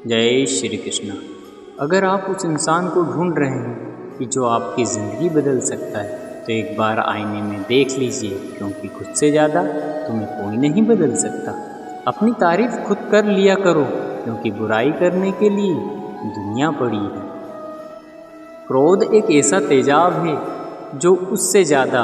जय श्री कृष्ण। अगर आप उस इंसान को ढूंढ रहे हैं कि जो आपकी ज़िंदगी बदल सकता है तो एक बार आईने में देख लीजिए, क्योंकि खुद से ज़्यादा तुम्हें कोई नहीं बदल सकता। अपनी तारीफ खुद कर लिया करो, क्योंकि बुराई करने के लिए दुनिया पड़ी है। क्रोध एक ऐसा तेजाब है जो उससे ज़्यादा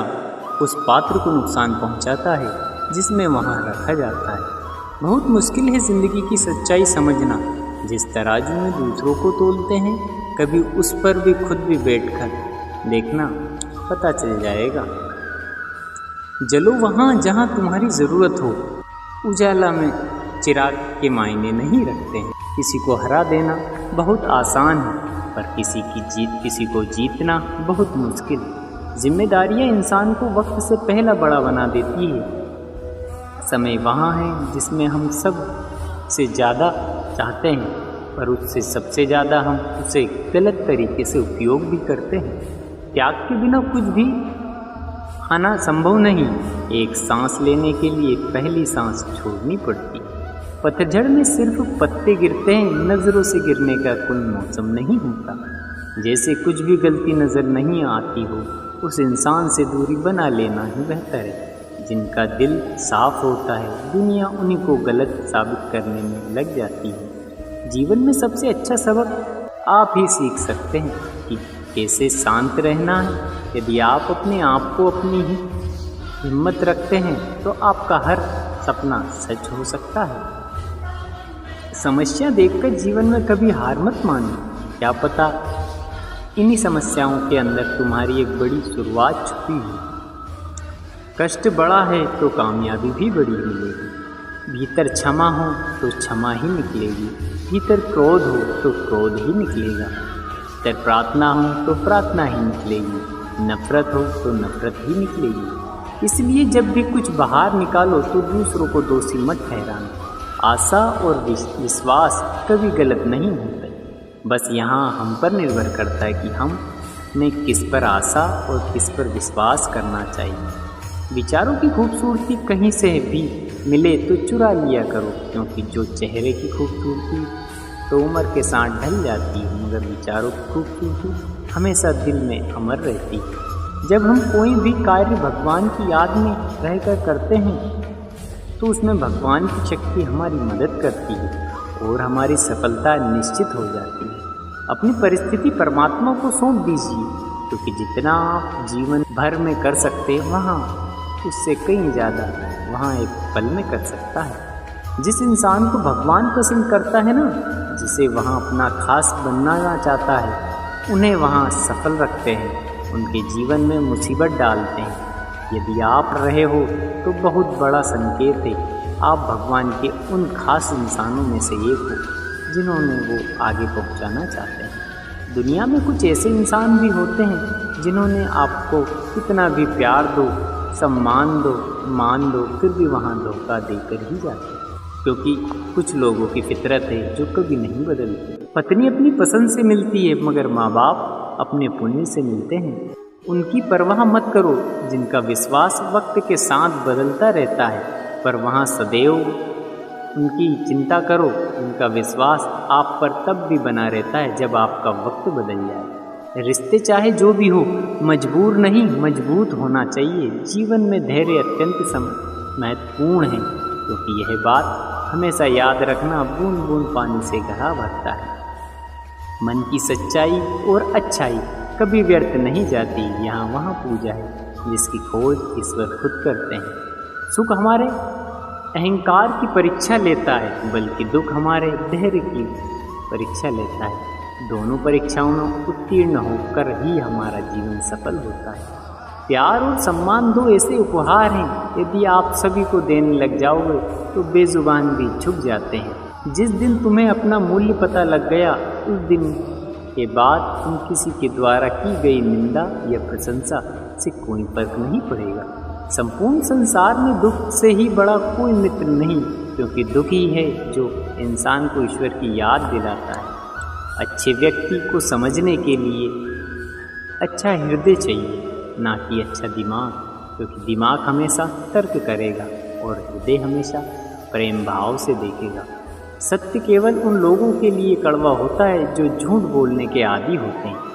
उस पात्र को नुकसान पहुंचाता है जिसमें वहाँ रखा जाता है। बहुत मुश्किल है ज़िंदगी की सच्चाई समझना। जिस तराजू में दूसरों को तोलते हैं, कभी उस पर भी खुद भी बैठकर देखना, पता चल जाएगा। जलो वहाँ जहाँ तुम्हारी ज़रूरत हो। उजाला में चिराग के मायने नहीं रखते हैं। किसी को हरा देना बहुत आसान है, पर किसी को जीतना बहुत मुश्किल। जिम्मेदारियाँ इंसान को वक्त से पहला बड़ा बना देती है। समय वहाँ है जिसमें हम सब से ज़्यादा चाहते हैं, पर उससे सबसे ज़्यादा हम उसे गलत तरीके से उपयोग भी करते हैं। त्याग के बिना कुछ भी खाना संभव नहीं। एक सांस लेने के लिए पहली सांस छोड़नी पड़ती। पतझड़ में सिर्फ पत्ते गिरते हैं, नज़रों से गिरने का कोई मौसम नहीं होता। जैसे कुछ भी गलती नज़र नहीं आती हो, उस इंसान से दूरी बना लेना ही बेहतर है। जिनका दिल साफ होता है, दुनिया उन्हीं को गलत साबित करने में लग जाती है। जीवन में सबसे अच्छा सबक आप ही सीख सकते हैं कि कैसे शांत रहना है। यदि आप अपने आप को अपनी ही हिम्मत रखते हैं तो आपका हर सपना सच हो सकता है। समस्या देखकर जीवन में कभी हार मत मानो। क्या पता इन्हीं समस्याओं के अंदर तुम्हारी एक बड़ी शुरुआत छुपी है। कष्ट बड़ा है तो कामयाबी भी बड़ी मिलेगी। भीतर क्षमा हो तो क्षमा ही निकलेगी। भीतर क्रोध हो तो क्रोध ही निकलेगा। भीतर प्रार्थना हो तो प्रार्थना ही निकलेगी। नफरत हो तो नफरत ही निकलेगी। इसलिए जब भी कुछ बाहर निकालो तो दूसरों को दोषी मत ठहराना। आशा और विश्वास कभी गलत नहीं होते। बस यहाँ हम पर निर्भर करता है कि हमने किस पर आशा और किस पर विश्वास करना चाहिए। विचारों की खूबसूरती कहीं से भी मिले तो चुरा लिया करो, क्योंकि जो चेहरे की खूबसूरती तो उम्र के साथ ढल जाती है, मगर विचारों की खूबसूरती हमेशा दिल में अमर रहती है। जब हम कोई भी कार्य भगवान की याद में रहकर करते हैं तो उसमें भगवान की शक्ति हमारी मदद करती है और हमारी सफलता निश्चित हो जाती है। अपनी परिस्थिति परमात्मा को सौंप दीजिए, क्योंकि जितना आप जीवन भर में कर सकते वहाँ उससे कहीं ज़्यादा वहाँ एक पल में कर सकता है। जिस इंसान को भगवान पसंद करता है ना, जिसे वहाँ अपना खास बनना चाहता है, उन्हें वहाँ सफल रखते हैं, उनके जीवन में मुसीबत डालते हैं। यदि आप रहे हो तो बहुत बड़ा संकेत है। आप भगवान के उन खास इंसानों में से एक हो जिन्होंने वो आगे पहुँचाना चाहते हैं। दुनिया में कुछ ऐसे इंसान भी होते हैं जिन्होंने आपको कितना भी प्यार दो, सम्मान दो, मान दो, फिर भी वहाँ धोखा देकर ही जाते हैं। क्योंकि कुछ लोगों की फितरत है जो कभी नहीं बदलती। पत्नी अपनी पसंद से मिलती है, मगर माँ बाप अपने पुण्य से मिलते हैं। उनकी परवाह मत करो जिनका विश्वास वक्त के साथ बदलता रहता है, पर वहाँ सदैव उनकी चिंता करो। उनका विश्वास आप पर तब भी बना रहता है जब आपका वक्त बदल जाए। रिश्ते चाहे जो भी हो, मजबूर नहीं मजबूत होना चाहिए। जीवन में धैर्य अत्यंत महत्वपूर्ण है, क्योंकि यह बात हमेशा याद रखना, बूंद बूंद पानी से घड़ा भरता है। मन की सच्चाई और अच्छाई कभी व्यर्थ नहीं जाती। यहाँ वहाँ पूजा है जिसकी खोज ईश्वर खुद करते हैं। सुख हमारे अहंकार की परीक्षा लेता है, बल्कि दुख हमारे धैर्य की परीक्षा लेता है। दोनों परीक्षाओं में उत्तीर्ण होकर ही हमारा जीवन सफल होता है। प्यार और सम्मान दो ऐसे उपहार हैं, यदि आप सभी को देने लग जाओगे तो बेजुबान भी झुक जाते हैं। जिस दिन तुम्हें अपना मूल्य पता लग गया, उस दिन के बाद तुम किसी के द्वारा की गई निंदा या प्रशंसा से कोई फर्क नहीं पड़ेगा। संपूर्ण संसार में दुख से ही बड़ा कोई मित्र नहीं, क्योंकि दुख ही है जो इंसान को ईश्वर की याद दिलाता है। अच्छे व्यक्ति को समझने के लिए अच्छा हृदय चाहिए, ना कि अच्छा दिमाग, क्योंकि दिमाग हमेशा तर्क करेगा और हृदय हमेशा प्रेम भाव से देखेगा। सत्य केवल उन लोगों के लिए कड़वा होता है जो झूठ बोलने के आदी होते हैं।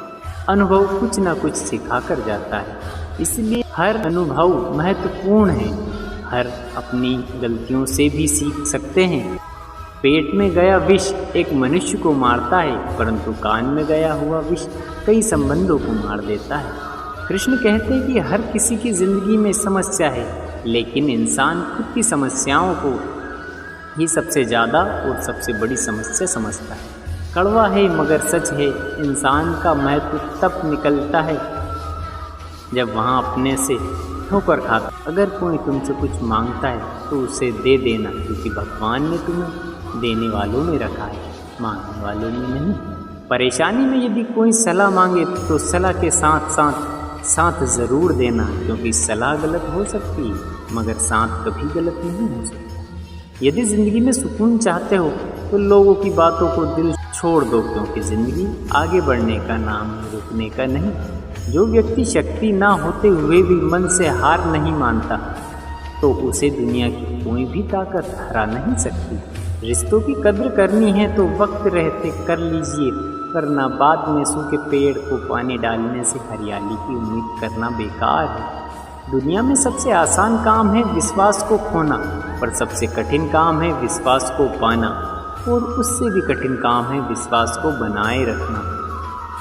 अनुभव कुछ न कुछ सिखा कर जाता है, इसलिए हर अनुभव महत्वपूर्ण है। हर अपनी गलतियों से भी सीख सकते हैं। पेट में गया विष एक मनुष्य को मारता है, परंतु कान में गया हुआ विष कई संबंधों को मार देता है। कृष्ण कहते हैं कि हर किसी की जिंदगी में समस्या है, लेकिन इंसान खुद की समस्याओं को ही सबसे ज़्यादा और सबसे बड़ी समस्या समझता है। कड़वा है मगर सच है, इंसान का महत्व तब निकलता है जब वहाँ अपने से ठोकर खाता। अगर कोई तुमसे कुछ मांगता है तो उसे दे देना, क्योंकि भगवान ने तुम्हें देने वालों में रखा है, मांगने वालों में नहीं। परेशानी में यदि कोई सलाह मांगे तो सलाह के साथ ज़रूर देना, क्योंकि सलाह गलत हो सकती है मगर साथ कभी गलत नहीं हो सकता। यदि ज़िंदगी में सुकून चाहते हो तो लोगों की बातों को दिल छोड़ दो, क्योंकि ज़िंदगी आगे बढ़ने का नाम है, रुकने का नहीं। जो व्यक्ति शक्ति ना होते हुए भी मन से हार नहीं मानता तो उसे दुनिया की कोई भी ताकत हरा नहीं सकती। रिश्तों की कद्र करनी है तो वक्त रहते कर लीजिए, वरना बाद में सूखे पेड़ को पानी डालने से हरियाली की उम्मीद करना बेकार है। दुनिया में सबसे आसान काम है विश्वास को खोना, पर सबसे कठिन काम है विश्वास को पाना, और उससे भी कठिन काम है विश्वास को बनाए रखना।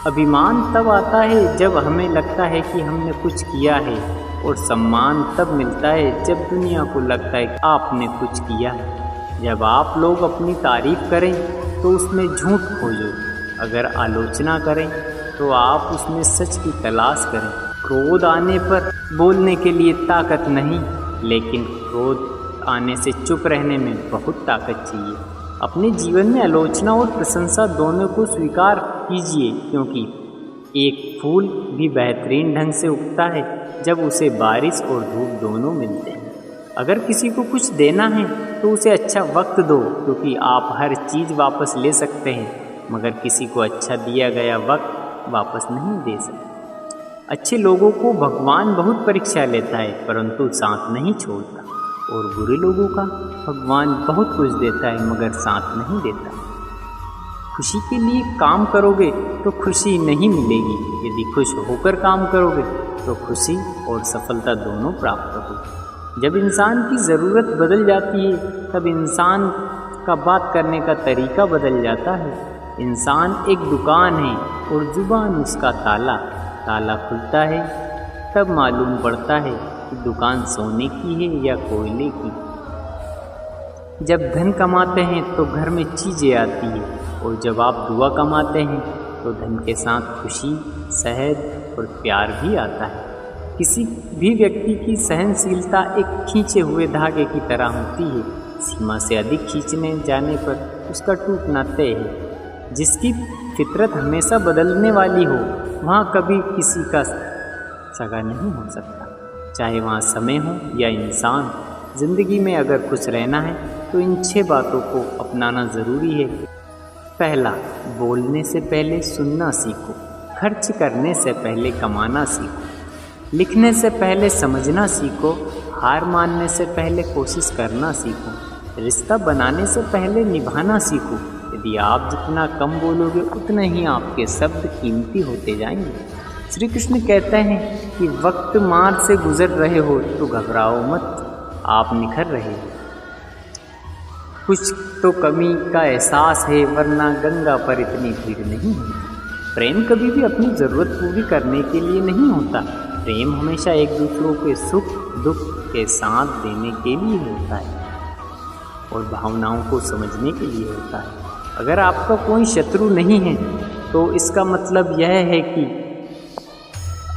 अभिमान तब आता है जब हमें लगता है कि हमने कुछ किया है, और सम्मान तब मिलता है जब दुनिया को लगता है कि आपने कुछ किया है। जब आप लोग अपनी तारीफ करें तो उसमें झूठ खोजो, अगर आलोचना करें तो आप उसमें सच की तलाश करें। क्रोध आने पर बोलने के लिए ताकत नहीं, लेकिन क्रोध आने से चुप रहने में बहुत ताकत चाहिए। अपने जीवन में आलोचना और प्रशंसा दोनों को स्वीकार कीजिए, क्योंकि एक फूल भी बेहतरीन ढंग से उगता है जब उसे बारिश और धूप दोनों मिलते हैं। अगर किसी को कुछ देना है तो उसे अच्छा वक्त दो, क्योंकि आप हर चीज़ वापस ले सकते हैं, मगर किसी को अच्छा दिया गया वक्त वापस नहीं दे सकते। अच्छे लोगों को भगवान बहुत परीक्षा लेता है, परंतु साथ नहीं छोड़ता, और बुरे लोगों का भगवान बहुत कुछ देता है मगर साथ नहीं देता। खुशी के लिए काम करोगे तो खुशी नहीं मिलेगी, यदि खुश होकर काम करोगे तो खुशी और सफलता दोनों प्राप्त होगी। जब इंसान की ज़रूरत बदल जाती है तब इंसान का बात करने का तरीका बदल जाता है। इंसान एक दुकान है और जुबान उसका ताला। ताला खुलता है तब मालूम पड़ता है कि दुकान सोने की है या कोयले की। जब धन कमाते हैं तो घर में चीज़ें आती है, और जब आप दुआ कमाते हैं तो धन के साथ खुशी, शहद और प्यार भी आता है। किसी भी व्यक्ति की सहनशीलता एक खींचे हुए धागे की तरह होती है, सीमा से अधिक खींचने जाने पर उसका टूटना तय है। जिसकी फितरत हमेशा बदलने वाली हो वहाँ कभी किसी का सगा नहीं हो सकता, चाहे वहाँ समय हो या इंसान। ज़िंदगी में अगर खुश रहना है तो इन 6 बातों को अपनाना ज़रूरी है। पहला, बोलने से पहले सुनना सीखो। खर्च करने से पहले कमाना सीखो। लिखने से पहले समझना सीखो। हार मानने से पहले कोशिश करना सीखो। रिश्ता बनाने से पहले निभाना सीखो। यदि आप जितना कम बोलोगे उतने ही आपके शब्द कीमती होते जाएंगे। श्री कृष्ण कहते हैं कि वक्त मार से गुजर रहे हो तो घबराओ मत, आप निखर रहे हो। कुछ तो कमी का एहसास है, वरना गंगा पर इतनी भीड़ नहीं है। प्रेम कभी भी अपनी ज़रूरत पूरी करने के लिए नहीं होता। प्रेम हमेशा एक दूसरों के सुख दुख के साथ देने के लिए होता है और भावनाओं को समझने के लिए होता है। अगर आपका कोई शत्रु नहीं है तो इसका मतलब यह है कि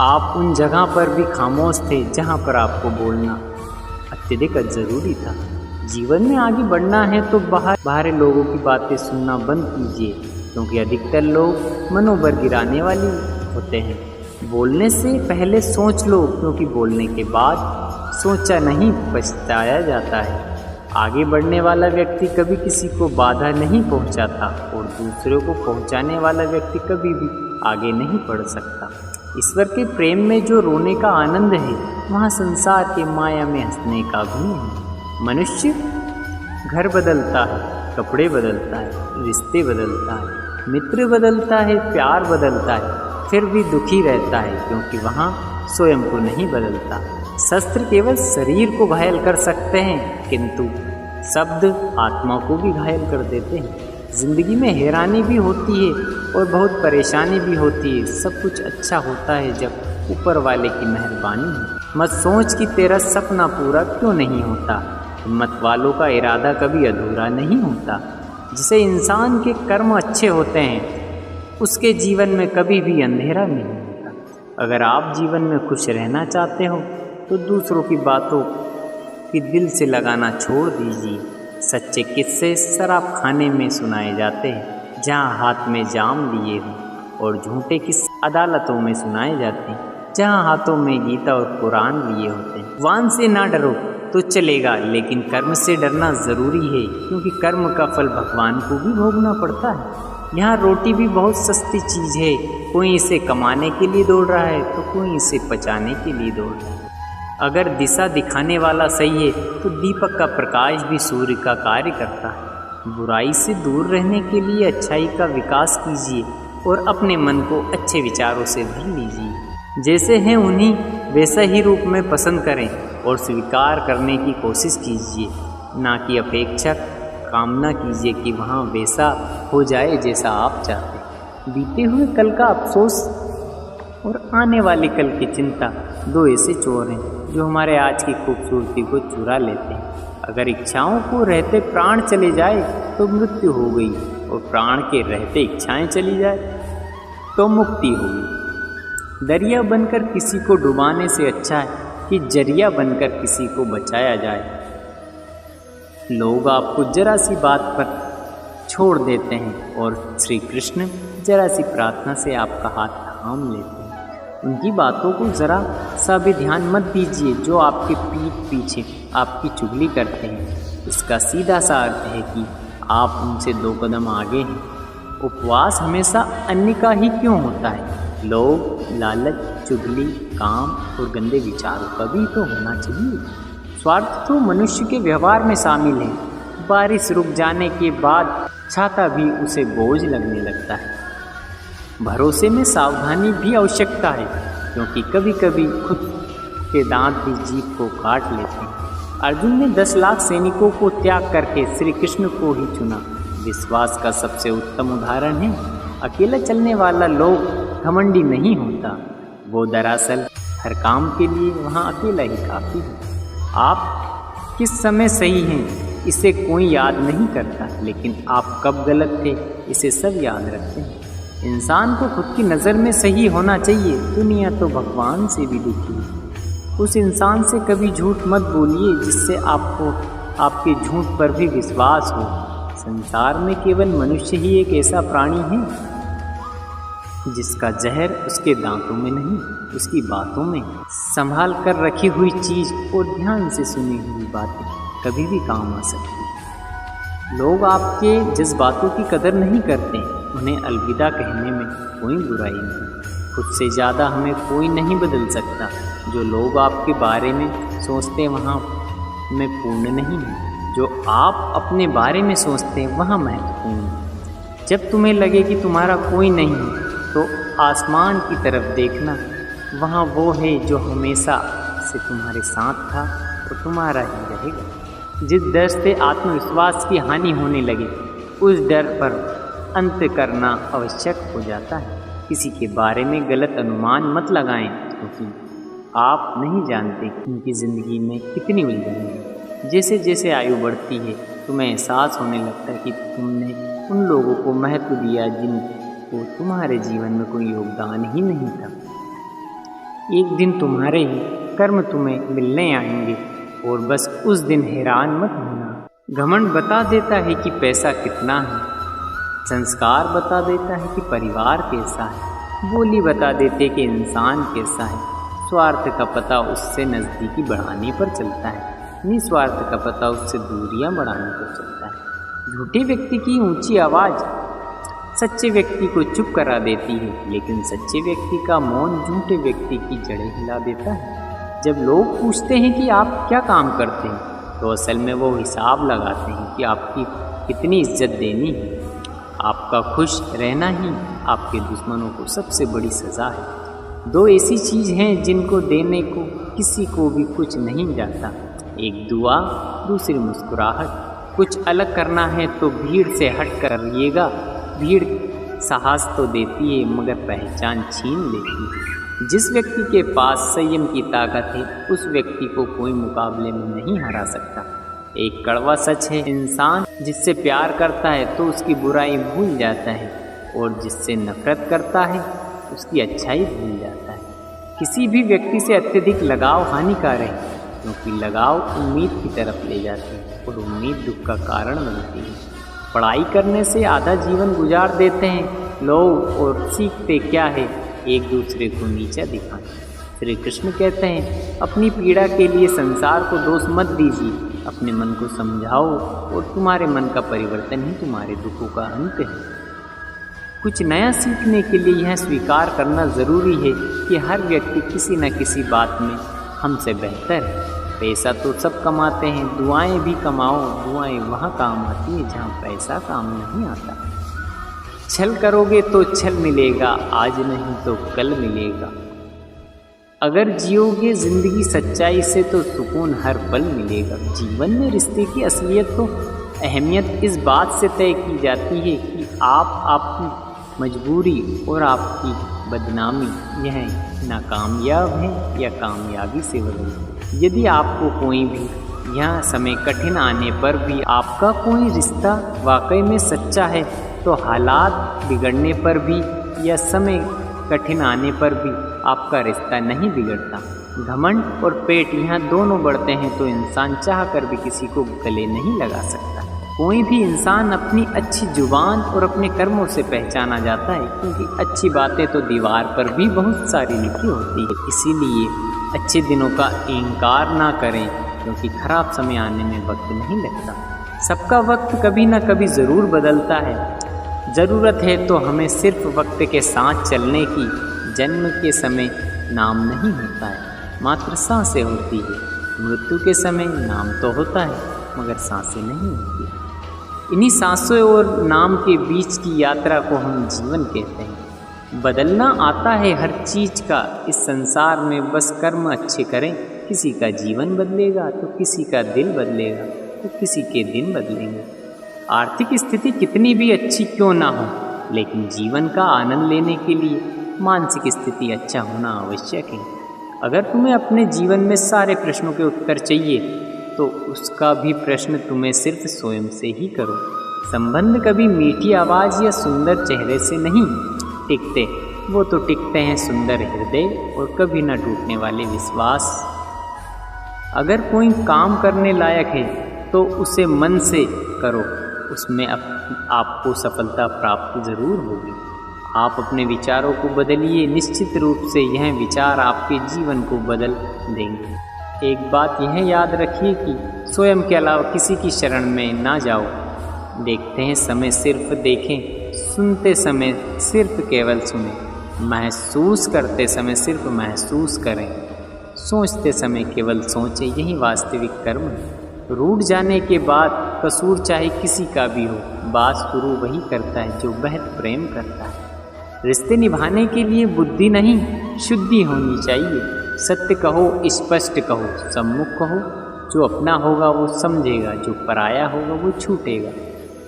आप उन जगह पर भी खामोश थे जहां पर आपको बोलना अत्यधिक ज़रूरी था। जीवन में आगे बढ़ना है तो बाहर लोगों की बातें सुनना बंद कीजिए, क्योंकि अधिकतर लोग मनोबल गिराने वाले होते हैं। बोलने से पहले सोच लो, क्योंकि बोलने के बाद सोचा नहीं पछताया जाता है। आगे बढ़ने वाला व्यक्ति कभी किसी को बाधा नहीं पहुंचाता, और दूसरों को पहुंचाने वाला व्यक्ति कभी भी आगे नहीं बढ़ सकता। ईश्वर के प्रेम में जो रोने का आनंद है, वहाँ संसार के माया में हंसने का गुण है। मनुष्य घर बदलता है कपड़े बदलता है, रिश्ते बदलता है, मित्र बदलता है, प्यार बदलता है, फिर भी दुखी रहता है क्योंकि वहाँ स्वयं को नहीं बदलता। शस्त्र केवल शरीर को घायल कर सकते हैं किंतु शब्द आत्मा को भी घायल कर देते हैं। जिंदगी में हैरानी भी होती है और बहुत परेशानी भी होती है। सब कुछ अच्छा होता है जब ऊपर वाले की मेहरबानी हो। मत सोच कि तेरा सपना पूरा क्यों नहीं होता। हिम्मत वालों का इरादा कभी अधूरा नहीं होता। जिसे इंसान के कर्म अच्छे होते हैं उसके जीवन में कभी भी अंधेरा नहीं होता। अगर आप जीवन में खुश रहना चाहते हो तो दूसरों की बातों की दिल से लगाना छोड़ दीजिए। सच्चे किस्से शराब खाने में सुनाए जाते हैं जहाँ हाथ में जाम लिए हो, और झूठे किस्से अदालतों में सुनाए जाते हैं जहाँ हाथों में गीता और कुरान लिए होते हैं। भगवान से ना डरो तो चलेगा, लेकिन कर्म से डरना ज़रूरी है क्योंकि कर्म का फल भगवान को भी भोगना पड़ता है। यहाँ रोटी भी बहुत सस्ती चीज़ है। कोई इसे कमाने के लिए दौड़ रहा है तो कोई इसे पचाने के लिए दौड़ रहा है। अगर दिशा दिखाने वाला सही है तो दीपक का प्रकाश भी सूर्य का कार्य करता है। बुराई से दूर रहने के लिए अच्छाई का विकास कीजिए और अपने मन को अच्छे विचारों से भर लीजिए। जैसे हैं उन्हीं वैसा ही रूप में पसंद करें और स्वीकार करने की कोशिश कीजिए, ना कि अपेक्षा कामना कीजिए कि वहाँ वैसा हो जाए जैसा आप चाहते। बीते हुए कल का अफसोस और आने वाले कल की चिंता दो ऐसे चोर हैं जो हमारे आज की खूबसूरती को चुरा लेते हैं। अगर इच्छाओं को रहते प्राण चले जाए तो मृत्यु हो गई, और प्राण के रहते इच्छाएं चली जाए तो मुक्ति हो गई। दरिया बनकर किसी को डुबाने से अच्छा है कि जरिया बनकर किसी को बचाया जाए। लोग आपको जरा सी बात पर छोड़ देते हैं और श्री कृष्ण जरा सी प्रार्थना से आपका हाथ थाम लेते हैं। उनकी बातों को ज़रा सा भी ध्यान मत दीजिए जो आपके पीठ पीछे आपकी चुगली करते हैं। इसका सीधा सा अर्थ है कि आप उनसे 2 कदम आगे हैं। उपवास हमेशा अन्य का ही क्यों होता है? लोग, लालच, चुगली, काम और गंदे विचारों का भी तो होना चाहिए। स्वार्थ तो मनुष्य के व्यवहार में शामिल है। बारिश रुक जाने के बाद छाता भी उसे बोझ लगने लगता है। भरोसे में सावधानी भी आवश्यकता है क्योंकि कभी कभी खुद के दांत भी जीभ को काट लेते हैं। अर्जुन ने 10 लाख सैनिकों को त्याग करके श्री कृष्ण को ही चुना। विश्वास का सबसे उत्तम उदाहरण है अकेला चलने वाला लोग घमंडी नहीं होता। वो दरअसल हर काम के लिए वहाँ अकेला ही काफ़ी है। आप किस समय सही हैं इसे कोई याद नहीं करता, लेकिन आप कब गलत थे इसे सब याद रखते हैं। इंसान को खुद की नज़र में सही होना चाहिए। दुनिया तो भगवान से भी दुखी है। उस इंसान से कभी झूठ मत बोलिए जिससे आपको आपके झूठ पर भी विश्वास हो। संसार में केवल मनुष्य ही एक ऐसा प्राणी है जिसका जहर उसके दांतों में नहीं, उसकी बातों में। संभाल कर रखी हुई चीज़ और ध्यान से सुनी हुई बातें कभी भी काम आ सकती हैं। लोग आपके जज्बातों की कदर नहीं करते, उन्हें अलविदा कहने में कोई बुराई नहीं। खुद से ज़्यादा हमें कोई नहीं बदल सकता। जो लोग आपके बारे में सोचते वहाँ में पूर्ण नहीं है, जो आप अपने बारे में सोचते हैं वहाँ महत्वपूर्ण है। जब तुम्हें लगे कि तुम्हारा कोई नहीं है तो आसमान की तरफ देखना, वहाँ वो है जो हमेशा से तुम्हारे साथ था और तुम्हारा ही रहेगा। जिस डर से आत्मविश्वास की हानि होने लगे उस डर पर अंत करना आवश्यक हो जाता है। किसी के बारे में गलत अनुमान मत लगाएं क्योंकि आप नहीं जानते कि उनकी ज़िंदगी में कितनी उलझन है। जैसे जैसे आयु बढ़ती है तुम्हें एहसास होने लगता है कि तुमने उन लोगों को महत्व दिया जिनको तुम्हारे जीवन में कोई योगदान ही नहीं था। एक दिन तुम्हारे ही कर्म तुम्हें मिलने आएंगे और बस उस दिन हैरान मत होना। घमंड बता देता है कि पैसा कितना है, संस्कार बता देता है कि परिवार कैसा है, बोली बता देते कि इंसान कैसा है। स्वार्थ का पता उससे नज़दीकी बढ़ाने पर चलता है, निस्वार्थ का पता उससे दूरियां बढ़ाने पर चलता है। झूठे व्यक्ति की ऊंची आवाज़ सच्चे व्यक्ति को चुप करा देती है, लेकिन सच्चे व्यक्ति का मौन झूठे व्यक्ति की जड़ें हिला देता है। जब लोग पूछते हैं कि आप क्या काम करते हैं तो असल में वो हिसाब लगाते हैं कि आपकी कितनी इज्जत देनी है। आपका खुश रहना ही आपके दुश्मनों को सबसे बड़ी सज़ा है। दो ऐसी चीज़ हैं जिनको देने को किसी को भी कुछ नहीं जाता, एक दुआ, दूसरी मुस्कुराहट। कुछ अलग करना है तो भीड़ से हट कर करिएगा। भीड़ साहस तो देती है मगर पहचान छीन लेती है। जिस व्यक्ति के पास संयम की ताकत है उस व्यक्ति को कोई मुकाबले में नहीं हरा सकता। एक कड़वा सच है, इंसान जिससे प्यार करता है तो उसकी बुराई भूल जाता है और जिससे नफरत करता है उसकी अच्छाई भूल जाता है। किसी भी व्यक्ति से अत्यधिक लगाव हानिकारक है, क्योंकि लगाव उम्मीद की तरफ ले जाती है और उम्मीद दुख का कारण बनती है। पढ़ाई करने से आधा जीवन गुजार देते हैं लोग और सीखते क्या है, एक दूसरे को नीचा दिखाना। श्री कृष्ण कहते हैं, अपनी पीड़ा के लिए संसार को दोष मत दीजिए, अपने मन को समझाओ और तुम्हारे मन का परिवर्तन ही तुम्हारे दुखों का अंत है। कुछ नया सीखने के लिए यह स्वीकार करना ज़रूरी है कि हर व्यक्ति किसी न किसी बात में हमसे बेहतर है। पैसा तो सब कमाते हैं, दुआएं भी कमाओ, दुआएं वहाँ काम आती है जहाँ पैसा काम नहीं आता। छल करोगे तो छल मिलेगा, आज नहीं तो कल मिलेगा। अगर जियोगे ज़िंदगी सच्चाई से तो सुकून हर पल मिलेगा। जीवन में रिश्ते की असलियत तो अहमियत इस बात से तय की जाती है कि आपकी मजबूरी और आपकी बदनामी यह नाकामयाब है या कामयाबी से बदलती। यदि आपको कोई भी यह समय कठिन आने पर भी आपका कोई रिश्ता वाकई में सच्चा है तो हालात बिगड़ने पर भी या समय कठिन आने पर भी आपका रिश्ता नहीं बिगड़ता। घमंड और पेट यहाँ दोनों बढ़ते हैं तो इंसान चाह कर भी किसी को गले नहीं लगा सकता। कोई भी इंसान अपनी अच्छी जुबान और अपने कर्मों से पहचाना जाता है, क्योंकि अच्छी बातें तो दीवार पर भी बहुत सारी लिखी होती है। इसीलिए अच्छे दिनों का इनकार ना करें, क्योंकि खराब समय आने में वक्त नहीं लगता। सबका वक्त कभी ना कभी ज़रूर बदलता है। ज़रूरत है तो हमें सिर्फ वक्त के साथ चलने की। जन्म के समय नाम नहीं होता है, मात्र सांसें होती है। मृत्यु के समय नाम तो होता है मगर सांसें नहीं होती। इन्हीं सांसों और नाम के बीच की यात्रा को हम जीवन कहते हैं। बदलना आता है हर चीज़ का इस संसार में, बस कर्म अच्छे करें। किसी का जीवन बदलेगा तो किसी का दिल बदलेगा तो किसी के दिन बदलेंगे। आर्थिक स्थिति कितनी भी अच्छी क्यों ना हो, लेकिन जीवन का आनंद लेने के लिए मानसिक स्थिति अच्छा होना आवश्यक है। अगर तुम्हें अपने जीवन में सारे प्रश्नों के उत्तर चाहिए तो उसका भी प्रश्न तुम्हें सिर्फ स्वयं से ही करो। संबंध कभी मीठी आवाज़ या सुंदर चेहरे से नहीं टिकते, वो तो टिकते हैं सुंदर हृदय और कभी न टूटने वाले विश्वास। अगर कोई काम करने लायक है तो उसे मन से करो, उसमें आपको सफलता प्राप्त ज़रूर होगी। आप अपने विचारों को बदलिए, निश्चित रूप से यह विचार आपके जीवन को बदल देंगे। एक बात यह याद रखिए कि स्वयं के अलावा किसी की शरण में ना जाओ। देखते हैं समय सिर्फ देखें, सुनते समय सिर्फ केवल सुनें, महसूस करते समय सिर्फ महसूस करें, सोचते समय केवल सोचें, यही वास्तविक कर्म है। रूठ जाने के बाद कसूर चाहे किसी का भी हो, बात शुरू वही करता है जो बेहद प्रेम करता है। रिश्ते निभाने के लिए बुद्धि नहीं, शुद्धि होनी चाहिए। सत्य कहो, स्पष्ट कहो, सम्मुख कहो। जो अपना होगा वो समझेगा, जो पराया होगा वो छूटेगा।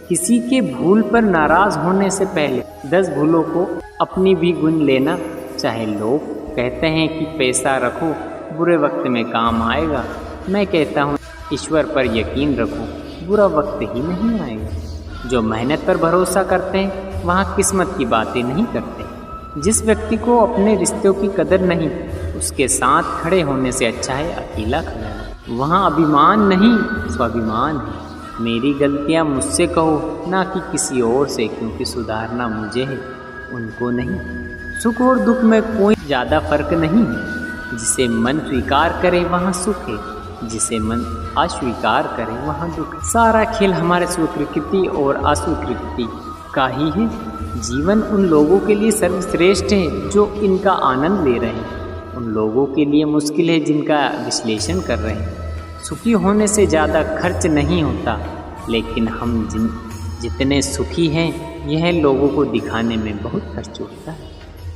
किसी के भूल पर नाराज़ होने से पहले 10 भूलों को अपनी भी गुन लेना। चाहे लोग कहते हैं कि पैसा रखो, बुरे वक्त में काम आएगा, मैं कहता हूँ ईश्वर पर यकीन रखो, बुरा वक्त ही नहीं आएगा। जो मेहनत पर भरोसा करते हैं वहाँ किस्मत की बातें नहीं करते। जिस व्यक्ति को अपने रिश्तों की कदर नहीं, उसके साथ खड़े होने से अच्छा है अकेला खड़ा है। वहाँ अभिमान नहीं, स्वाभिमान है। मेरी गलतियाँ मुझसे कहो, ना कि किसी और से, क्योंकि सुधारना मुझे है, उनको नहीं। सुख और दुख में कोई ज़्यादा फर्क नहीं है। जिसे मन स्वीकार करे वहाँ सुख है, जिसे मन अस्वीकार करे वहाँ दुख। सारा खेल हमारे स्वीकृति और अस्वीकृति का ही है। जीवन उन लोगों के लिए सर्वश्रेष्ठ है जो इनका आनंद ले रहे हैं, उन लोगों के लिए मुश्किल है जिनका विश्लेषण कर रहे हैं। सुखी होने से ज़्यादा खर्च नहीं होता, लेकिन हम जितने सुखी हैं यह लोगों को दिखाने में बहुत खर्च होता है।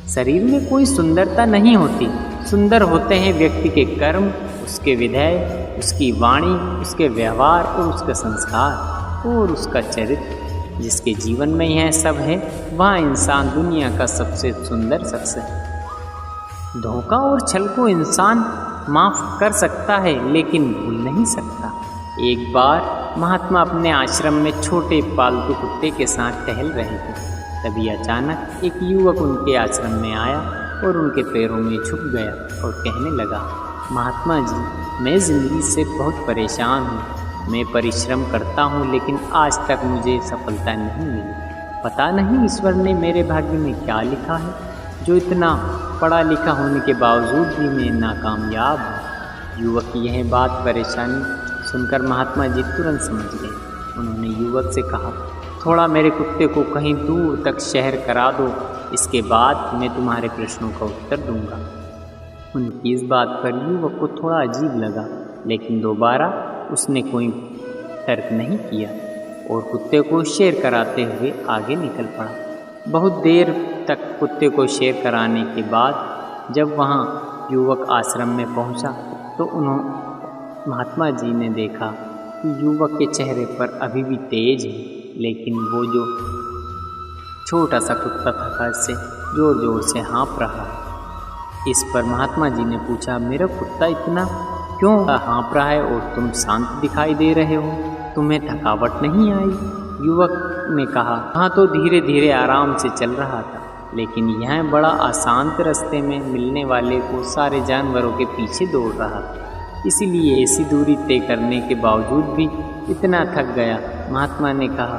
शरीर में कोई सुंदरता नहीं होती, सुंदर होते हैं व्यक्ति के कर्म, उसके विधेय, उसकी वाणी, उसके व्यवहार और उसका संस्कार और उसका चरित्र। जिसके जीवन में यह सब है वह इंसान दुनिया का सबसे सुंदर शख्स है। धोखा और छल को इंसान माफ़ कर सकता है लेकिन भूल नहीं सकता। एक बार महात्मा अपने आश्रम में छोटे पालतू कुत्ते के साथ टहल रहे थे। तभी अचानक एक युवक उनके आश्रम में आया और उनके पैरों में झुक गया और कहने लगा, महात्मा जी, मैं ज़िंदगी से बहुत परेशान हूँ। मैं परिश्रम करता हूँ लेकिन आज तक मुझे सफलता नहीं मिली। पता नहीं ईश्वर ने मेरे भाग्य में क्या लिखा है जो इतना पढ़ा लिखा होने के बावजूद भी मैं नाकामयाब हूँ। युवक की यह बात परेशानी सुनकर महात्मा जी तुरंत समझ गए। उन्होंने युवक से कहा, थोड़ा मेरे कुत्ते को कहीं दूर तक शहर करा दो, इसके बाद मैं तुम्हारे प्रश्नों का उत्तर दूंगा। उनकी इस बात पर युवक को थोड़ा अजीब लगा, लेकिन दोबारा उसने कोई तर्क नहीं किया और कुत्ते को शेर कराते हुए आगे निकल पड़ा। बहुत देर तक कुत्ते को शेर कराने के बाद जब वहाँ युवक आश्रम में पहुँचा तो महात्मा जी ने देखा कि युवक के चेहरे पर अभी भी तेज है, लेकिन वो जो छोटा सा कुत्ता था इससे जोर जोर से हाँफ रहा है। इस पर महात्मा जी ने पूछा, मेरा कुत्ता इतना क्यों हाँफ रहा है और तुम शांत दिखाई दे रहे हो, तुम्हें थकावट नहीं आई? युवक ने कहा, हाँ तो धीरे धीरे आराम से चल रहा था, लेकिन यह बड़ा अशांत रास्ते में मिलने वाले को सारे जानवरों के पीछे दौड़ रहा था, इसीलिए ऐसी दूरी तय करने के बावजूद भी इतना थक गया। महात्मा ने कहा,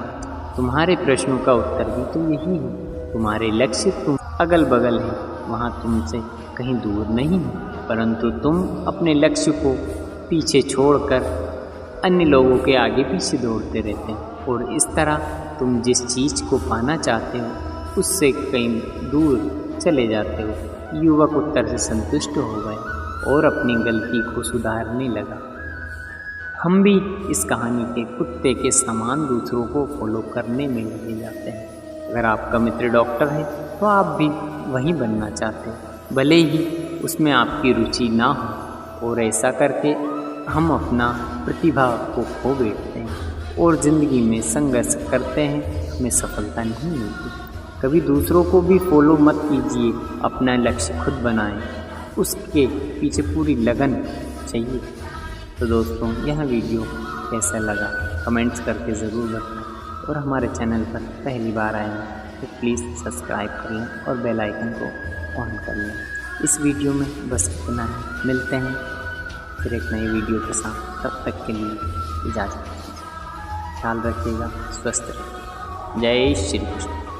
तुम्हारे प्रश्नों का उत्तर भी तो यही है। तुम्हारे लक्ष्य तुम अगल बगल है, वहाँ तुमसे कहीं दूर नहीं है, परंतु तुम अपने लक्ष्य को पीछे छोड़कर अन्य लोगों के आगे पीछे दौड़ते रहते हैं और इस तरह तुम जिस चीज़ को पाना चाहते हो उससे कहीं दूर चले जाते हो। युवक उत्तर से संतुष्ट हो गए और अपनी गलती को सुधारने लगा। हम भी इस कहानी के कुत्ते के समान दूसरों को फॉलो करने में लगे जाते हैं। अगर आपका मित्र डॉक्टर है तो आप भी वही बनना चाहते हैं, भले ही उसमें आपकी रुचि ना हो, और ऐसा करके हम अपना प्रतिभा को खो बैठते हैं और ज़िंदगी में संघर्ष करते हैं, हमें सफलता नहीं मिलती। कभी दूसरों को भी फॉलो मत कीजिए, अपना लक्ष्य खुद बनाएं, उसके पीछे पूरी लगन चाहिए। तो दोस्तों, यह वीडियो कैसा लगा कमेंट्स करके ज़रूर बताएं और हमारे चैनल पर पहली बार आए हैं तो प्लीज़ सब्सक्राइब कर लें और बेल आइकन को ऑन कर लें। इस वीडियो में बस इतना है, मिलते हैं फिर एक नई वीडियो के साथ। तब तक के लिए इजाज़त दीजिए। ख्याल रखिएगा, स्वस्थ रहिए। जय श्री कृष्ण।